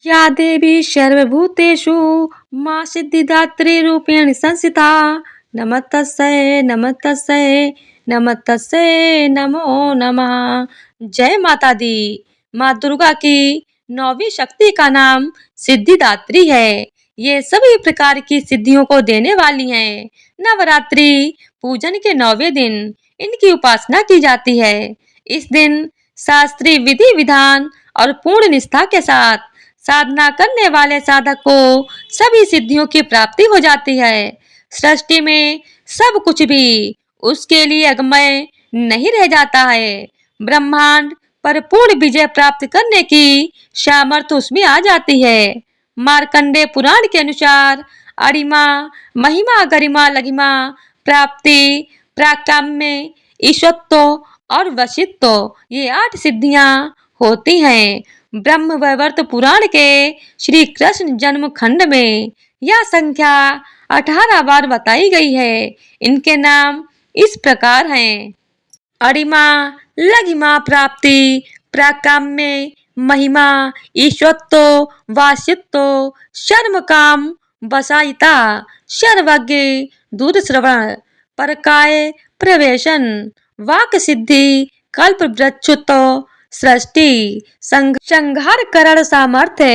या देवी सर्वभूतेषु मां सिद्धिदात्री रूपेण संस्थिता नमस्तस्यै नमस्तस्यै नमस्तस्यै नमो नमः। जय माता दी। माँ दुर्गा की नौवीं शक्ति का नाम सिद्धिदात्री है। ये सभी प्रकार की सिद्धियों को देने वाली हैं। नवरात्रि पूजन के 9वें दिन इनकी उपासना की जाती है। इस दिन शास्त्रीय विधि विधान और पूर्ण निष्ठा के साथ साधना करने वाले साधक को सभी सिद्धियों की प्राप्ति हो जाती है। सृष्टि में सब कुछ भी उसके लिए अगमय नहीं रह जाता है। ब्रह्मांड पर पूर्ण विजय प्राप्त करने की सामर्थ्य उसमें आ जाती है। मार्कंडेय पुराण के अनुसार अरिमा महिमा गरिमा लघिमा प्राप्ति प्राकाम्य ईशत्व और वशित्व ये 8 सिद्धियां होती हैं। ब्रह्म वैवर्त पुराण के श्री कृष्ण जन्म खंड में यह संख्या 18 बार बताई गई है। इनके नाम इस प्रकार हैं। अरिमा लघिमा प्राप्ति प्राकाम्य महिमा ईश्वत्व वासित्व शर्म काम बसाइता सर्वज्ञ दूध श्रवण परकाय प्रवेशन वाक सिद्धि कल्प वृक्षुत्व सृष्टि संहार करण सामर्थ्य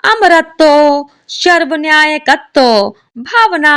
अमरत्व सर्व न्यायकत्व भावना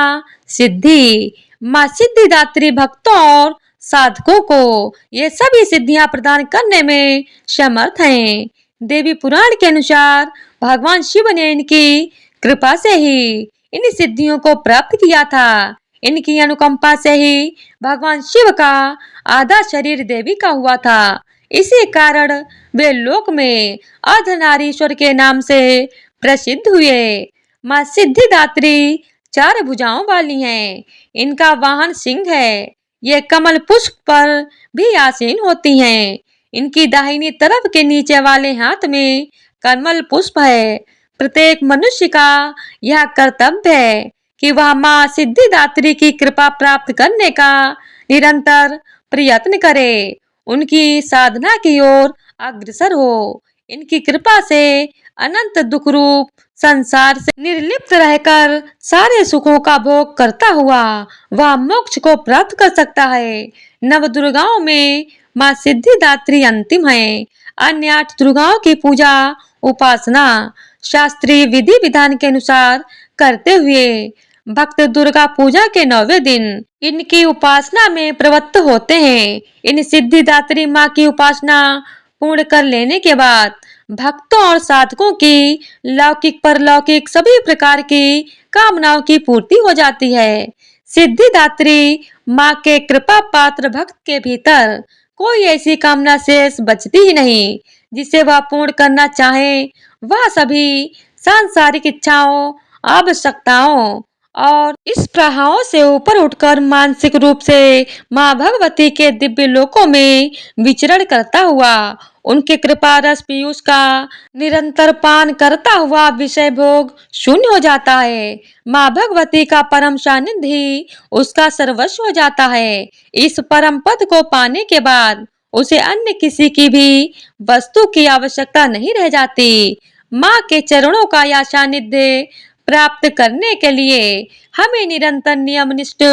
सिद्धि। माँ सिद्धिदात्री भक्तों और साधकों को ये सभी सिद्धियां प्रदान करने में समर्थ हैं। देवी पुराण के अनुसार भगवान शिव ने इनकी कृपा से ही इन सिद्धियों को प्राप्त किया था। इनकी अनुकंपा से ही भगवान शिव का आधा शरीर देवी का हुआ था। इसी कारण वे लोक में अर्धनारीश्वर के नाम से प्रसिद्ध हुए। माँ सिद्धिदात्री 4 भुजाओं वाली हैं। इनका वाहन सिंह है। ये कमल पुष्प पर भी आसीन होती हैं। इनकी दाहिनी तरफ के नीचे वाले हाथ में कमल पुष्प है। प्रत्येक मनुष्य का यह कर्तव्य है कि वह माँ सिद्धिदात्री की कृपा प्राप्त करने का निरंतर प्रयत्न करे, उनकी साधना की ओर अग्रसर हो। इनकी कृपा से अनंत दुख रूप संसार से निर्लिप्त रहकर सारे सुखों का भोग करता हुआ वह मोक्ष को प्राप्त कर सकता है। नव दुर्गाओं में माँ सिद्धिदात्री अंतिम है। अन्य 8 दुर्गाओं की पूजा उपासना शास्त्रीय विधि विधान के अनुसार करते हुए भक्त दुर्गा पूजा के 9वें दिन इनकी उपासना में प्रवृत्त होते हैं। इन सिद्धिदात्री माँ की उपासना पूर्ण कर लेने के बाद भक्तों और साधकों की लौकिक परलौकिक सभी प्रकार की कामनाओं की पूर्ति हो जाती है। सिद्धिदात्री माँ के कृपा पात्र भक्त के भीतर कोई ऐसी कामना शेष बचती ही नहीं जिसे वह पूर्ण करना चाहे। वह सभी सांसारिक इच्छाओं आवश्यकताओं और इस प्रवाहों से ऊपर उठकर मानसिक रूप से माँ भगवती के दिव्य लोकों में विचरण करता हुआ उनके कृपा रस पीयूष का निरंतर पान करता हुआ विषय भोग शून्य हो जाता है। माँ भगवती का परम सानिध्य ही उसका सर्वस्व हो जाता है। इस परम पद को पाने के बाद उसे अन्य किसी की भी वस्तु की आवश्यकता नहीं रह जाती। माँ के चरणों का यह सानिध्य प्राप्त करने के लिए हमें निरंतर नियमनिष्ठ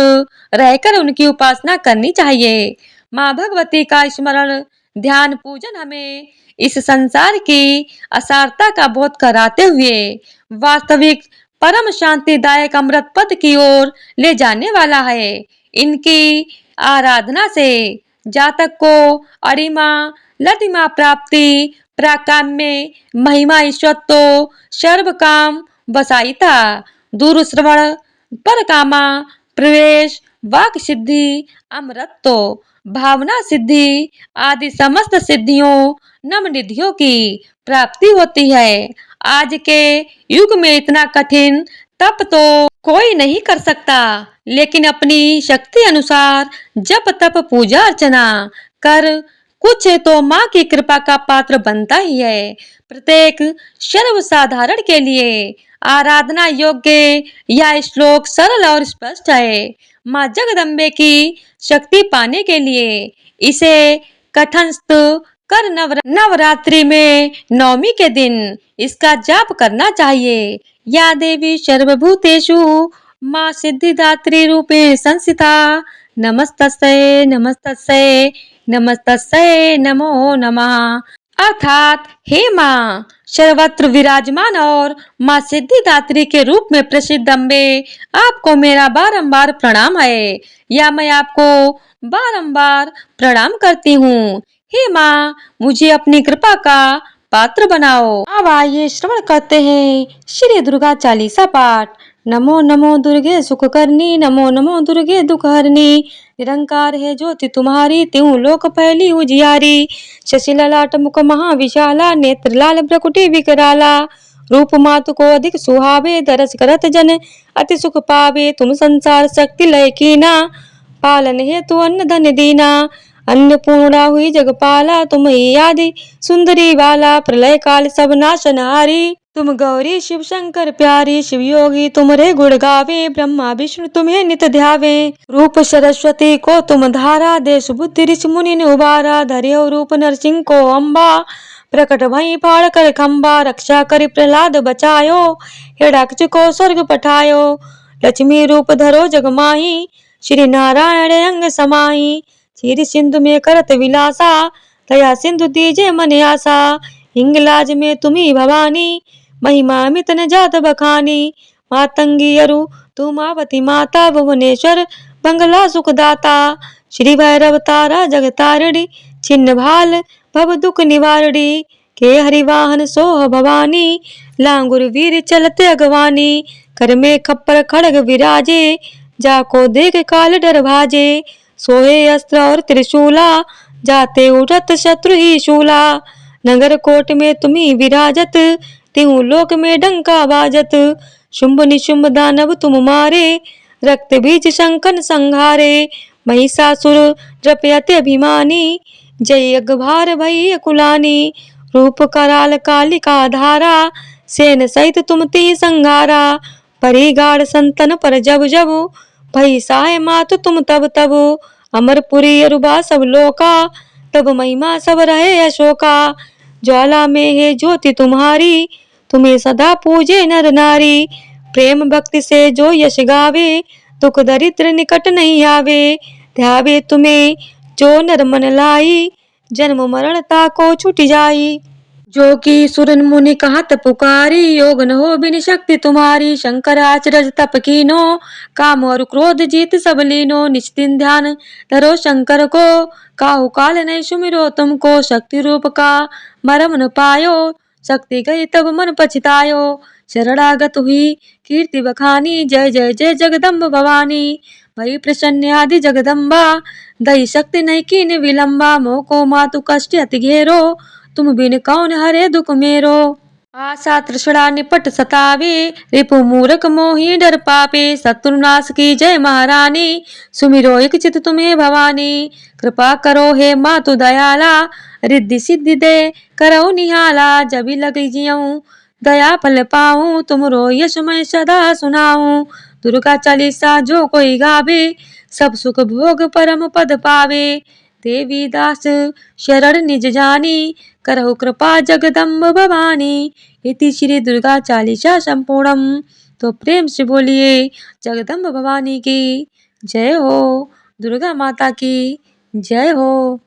रहकर उनकी उपासना करनी चाहिए। माँ भगवती का स्मरण ध्यान पूजन हमें इस संसार की असारता का बोध कराते हुए वास्तविक परम शांतिदायक अमृत पद की ओर ले जाने वाला है। इनकी आराधना से जातक को अरिमा लतिमा प्राप्ति प्राकाम्य महिमा ईश्वत्व सर्व काम बसाइता दूर श्रवण पर कामा प्रवेश वाक सिद्धि अमृतत्व भावना सिद्धि आदि समस्त सिद्धियों नवनिधियों की प्राप्ति होती है। आज के युग में इतना कठिन तप तो कोई नहीं कर सकता, लेकिन अपनी शक्ति अनुसार जप तप पूजा अर्चना कर कुछ तो माँ की कृपा का पात्र बनता ही है। प्रत्येक सर्वसाधारण के लिए आराधना योग्य यह श्लोक सरल और स्पष्ट है। माँ जगदम्बे की शक्ति पाने के लिए इसे कठिनस्थ कर नवरात्रि में नवमी के दिन इसका जाप करना चाहिए। या देवी सर्वभूतेषु माँ सिद्धिदात्री रूपेण संस्थिता नमस्तस्यै नमस्तस्यै नमस्तस्यै नमो नमः। अर्थात हे माँ सर्वत्र विराजमान और माँ सिद्धिदात्री के रूप में प्रसिद्ध अम्बे, आपको मेरा बारंबार प्रणाम है या मैं आपको बारंबार प्रणाम करती हूँ। हे माँ मुझे अपनी कृपा का पात्र बनाओ। अब आइए श्रवण करते हैं श्री दुर्गा चालीसा पाठ। नमो नमो दुर्गे सुख करनी, नमो नमो दुर्गे दुख हरनी। निरंकार है ज्योति तुम्हारी, त्यों लोक फैली उजियारी। शशि ललाट मुख महाविशाला, नेत्र लाल भ्रकुटी विकराला। रूप मातु को अधिक सुहावे, दरस करत जन अति सुख पावे। तुम संसार शक्ति लय कीना, पालन हेतु अन्न धन दीना। अन्नपूर्णा हुई जगपाला, तुम ही आदि सुंदरी वाला। प्रलय काल सब नाशनहारी, तुम गौरी शिव शंकर प्यारी। शिव योगी तुम्हारे गुण गावे, ब्रह्मा विष्णु तुम्हें नित ध्यावे। रूप सरस्वती को तुम धारा, देश बुद्धि ऋषि मुनि ने उबारा। धरे रूप नरसिंह को अम्बा, प्रकट भई फाड़ कर खम्बा। रक्षा करि प्रहलाद बचायो, हिरण्यकश को स्वर्ग पठायो। लक्ष्मी रूप धरो जग माही, श्री नारायण अंग समाही। क्षीर सिंधु में करत विलासा, दया सिंधु दीजे मन आसा। हिंगलाज में तुम्ही भवानी, महिमा मित न जात बखानी। मातंगी अरु तुमावती माता, भुवनेश्वर बंगला सुखदाता। श्री भैरव तारा जगतारिणी, छिन्न भाल भव दुख निवारणी। के हरिवाहन सोह भवानी, लांगुर वीर चलते अगवानी। कर में खप्पर खड़ग विराजे, जाको देख काल डर भाजे। सोहे अस्त्र और त्रिशूला, जाते उठत शत्रु ही शूला। नगर कोट में तुम्ही विराजत, त्यों लोक में डंका बाजत। शुंभ निशुंभ दानव तुम मारे, रक्त बीज शंखन संहारे। महिषासुर द्रपयते अभिमानी, जय अगभार भई अकुलानी। रूप कराल कालिका धारा, सेन सहित तुम ती संघारा। परिगाढ़ संतन पर जब जब, भई सहाय मातु तुम तब तब। अमरपुरी अरुबा सब लोका, तब महिमा सब रहे अशोका। ज्वाला में है ज्योति तुम्हारी, तुम्हें सदा पूजे नर नारी। प्रेम भक्ति से जो यश गावे, दुख दरिद्र निकट नहीं आवे। ध्यावे तुम्हें जो नर मन लाई, जन्म मरण ताको छुट जाई। जो कि सुर मुनि कहत पुकारी, योग न हो बिन शक्ति तुम्हारी। शंकर आचरज तप कीनो, काम और क्रोध जीत सब लीनो। निश्चिन ध्यान धरो शंकर को, काहू काल नहीं सुमिरो तुमको। शक्ति रूप का मरम न पायो, शक्ति गई तब मन पछतायो। शरणागत हुई कीर्ति बखानी, जय जय जय जगदम्ब भवानी। भई प्रसन्न आदि जगदम्बा, दई शक्ति नहीं कीन विलंबा। मोको मातु कष्ट अति घेरो, तुम बिन कौन हरे दुख मेरो। आशा तृष्णा निपट सतावे, रिपु मूरख मोही डर पापे। शत्रुनाश की जय महारानी, सुमिरो एक चित तुम्हें भवानी। कृपा करो हे मातु दयाला, रिद्धि सिद्धि दे करो निहाला। जब लग जियऊँ दया फल पाऊँ, तुमरो यश मैं सदा सुनाऊँ। दुर्गा चालीसा जो कोई गावे, सब सुख भोग परम पद पावे। देवी दास शरण निज जानी, करहु कृपा जगदम्ब भवानी। इति श्री दुर्गा चालीसा संपूर्णम। तो प्रेम से बोलिए जगदम्ब भवानी की जय हो, दुर्गा माता की जय हो।